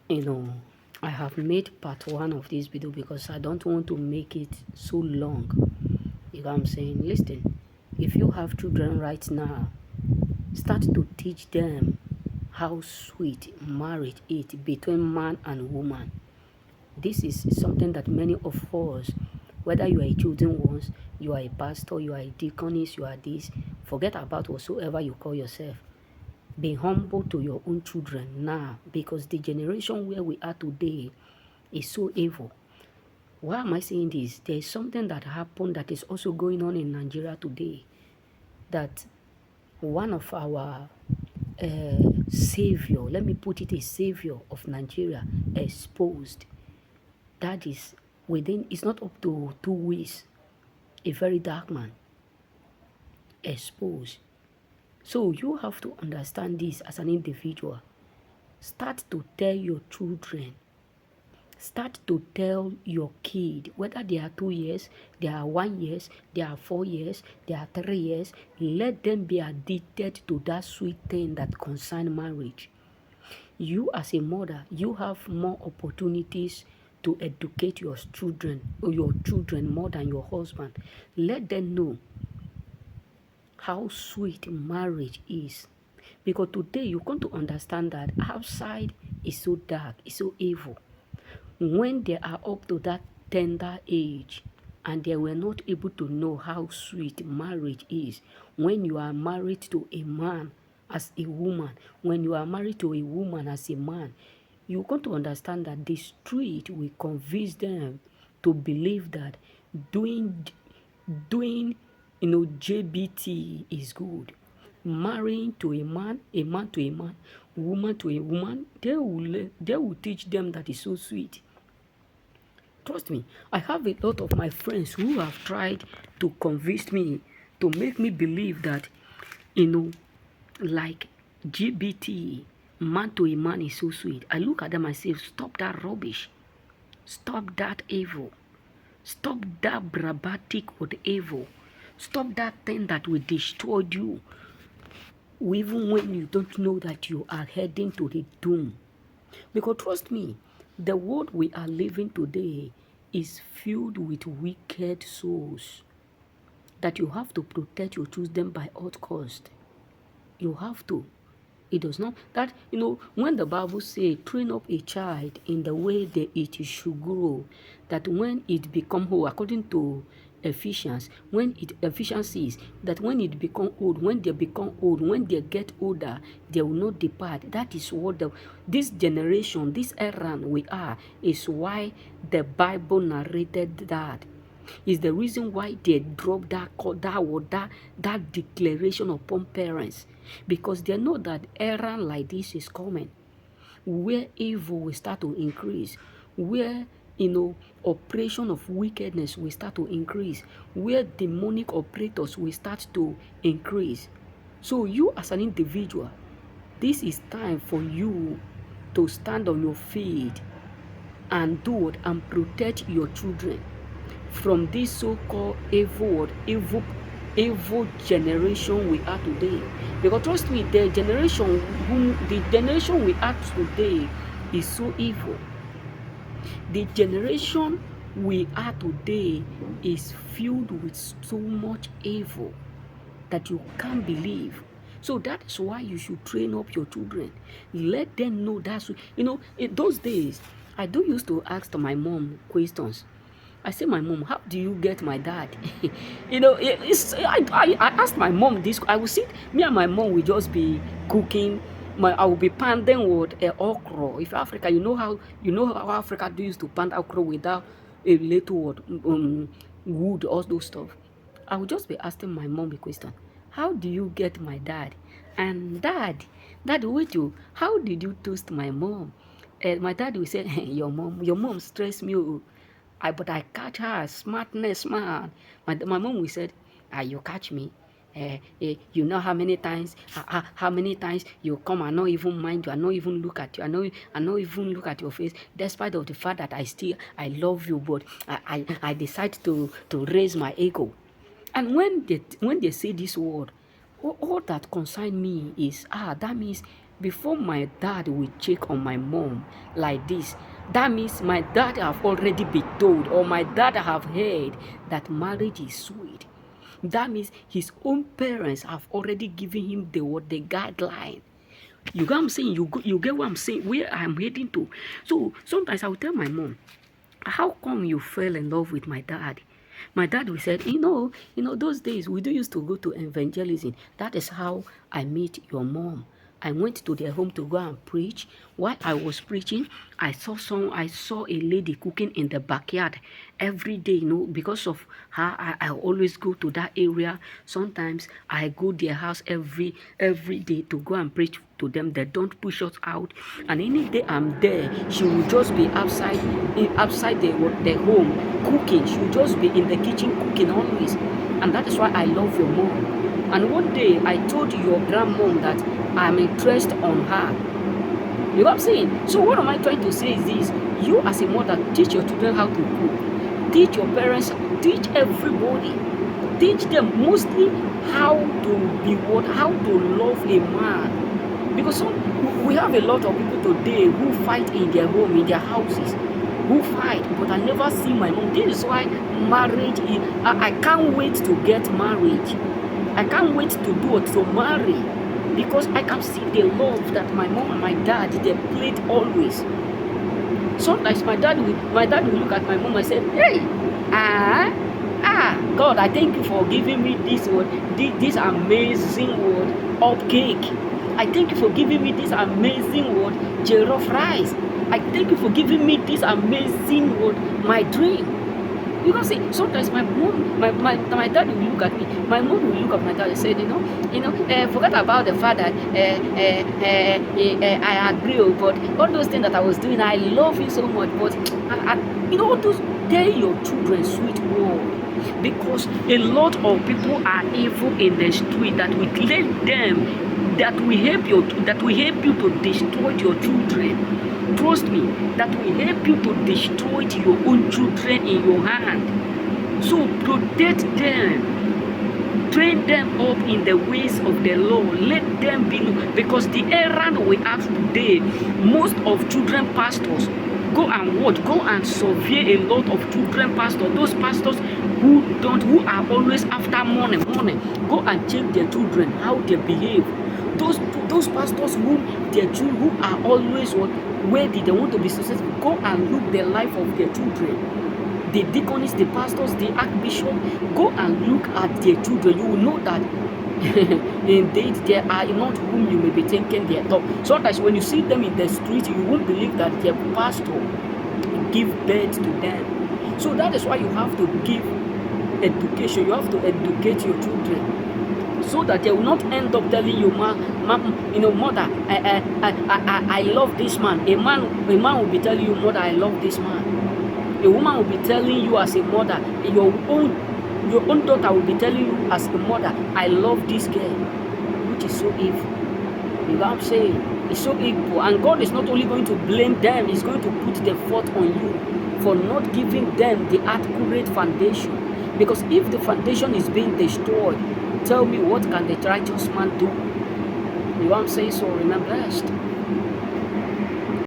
you know, I have made part one of this video because I don't want to make it so long. You know what I'm saying? Listen, if you have children right now, start to teach them how sweet marriage is between man and woman. This is something that many of us, whether you are a chosen ones, you are a pastor, you are a deaconess, you are this, forget about whatsoever you call yourself. Be humble to your own children now, because the generation where we are today is so evil. Why am I saying this? There is something that happened that is also going on in Nigeria today, that one of our savior, let me put it, a savior of Nigeria, exposed. That is within, it's not up to 2 weeks, a very dark man exposed. So you have to understand this as an individual. Start to tell your children, start to tell your kid, whether they are 2 years, they are 1 year, they are 4 years, they are 3 years, let them be addicted to that sweet thing that concerns marriage. You as a mother, you have more opportunities to educate your children more than your husband. Let them know how sweet marriage is. Because today you come to understand that outside is so dark, it's so evil. When they are up to that tender age and they were not able to know how sweet marriage is, when you are married to a man as a woman, when you are married to a woman as a man, you come to understand that the street will convince them to believe that doing doing JBT is good. Marrying to a man to a man, woman to a woman, they will teach them that is so sweet. Trust me, I have a lot of my friends who have tried to convince me, to make me believe that, you know, like GBT, man to a man is so sweet. I look at them and say, stop that rubbish. Stop that evil. Stop that brabatic with evil. Stop that thing that will destroy you, even when you don't know that you are heading to the doom. Because trust me, the world we are living today is filled with wicked souls that you have to protect your children by all cost. You have to. It does not, that, when the Bible says, train up a child in the way that it should grow, that when it become whole, according to Ephesians says that when it become old, when they become old, when they get older, they will not depart. That is what this generation, this era we are, is why the Bible narrated that. Is the reason why they drop that declaration upon parents, because they know that era like this is coming, where evil will start to increase, where operation of wickedness will start to increase, where demonic operators will start to increase. So you as an individual, this is time for you to stand on your feet and do it and protect your children from this so-called evil generation we are today. Because trust me, the generation we are today is so evil. The generation we are today is filled with so much evil that you can't believe. So that is why you should train up your children. Let them know that's, in those days, I do used to ask my mom questions. I say, my mom, how do you get my dad? I asked my mom this. I will sit, me and my mom will just be cooking. I will be pounding with okra. If Africa, you know how Africa do used to pound okra without a little wood, all those stuff. I will just be asking my mom a question. How do you get my dad? And dad, wait you, how did you toast my mom? And my dad will say, your mom stressed me. Oh. But I catch her smartness, man. My mom will said, you catch me. You know how many times you come and not even mind you, I not even look at you, I not even look at your face, despite of the fact that I love you, but I decide to raise my ego. And when they say this word, all that concern me is, that means before my dad will check on my mom like this, that means my dad have already been told, or my dad have heard that marriage is sweet. That means his own parents have already given him the guideline. You get what I'm saying? You get what I'm saying? Where I'm heading to. So sometimes I will tell my mom, how come you fell in love with my dad? My dad will say, those days we do used to go to evangelism. That is how I met your mom. I went to their home to go and preach. While I was preaching, I saw a lady cooking in the backyard every day, because of her. I always go to that area. Sometimes I go their house every day to go and preach to them. They don't push us out. And any day I'm there, she will just be outside the home cooking. She will just be in the kitchen cooking always. And that is why I love your mom. And one day I told your grandmom that I'm interested on her. You know what I'm saying? So what am I trying to say is this: you as a mother, teach your children how to cook. Teach your parents, teach everybody. Teach them mostly how to love a man. Because we have a lot of people today who fight in their home, in their houses, who fight, but I never see my mom. This is why marriage is, I can't wait to get married. I can't wait to do it, to marry, because I can see the love that my mom and my dad, they played always. Sometimes my dad will look at my mom and say, hey, God, I thank you for giving me this word, this amazing word, cupcake. I thank you for giving me this amazing word, jollof rice. I thank you for giving me this amazing word, my dream. You can see, sometimes my dad will look at me. My mom will look at my dad and say, forget about the fact that I agree, but all those things that I was doing, I love you so much. But all those, tell your children sweet word. Because a lot of people are evil in the street that will let them, that will help you to destroy your children. Trust me, that will help you to destroy your own children in your hand. So protect them. Train them up in the ways of the Lord. Let them be, because the errand we have today, most of children pastors, go and survey a lot of children pastors. Those pastors who are always after money. Go and check their children, how they behave. Those pastors who are always where they want to be successful, go and look the life of their children. The deacons, the pastors, the archbishop, go and look at their children. You will know that indeed they are not whom you may be thinking they are top. Sometimes when you see them in the street, you won't believe that their pastor give birth to them. So that is why you have to give education. You have to educate your children, so that they will not end up telling you, mother, I love this man. A man will be telling you, mother, I love this man. A woman will be telling you as a mother, your own daughter will be telling you as a mother, I love this girl, which is so evil. You know what I'm saying? It's so evil. And God is not only going to blame them, He's going to put the fault on you for not giving them the accurate foundation. Because if the foundation is being destroyed, tell me, what can the righteous man do? You know what I'm saying? So remember, blessed.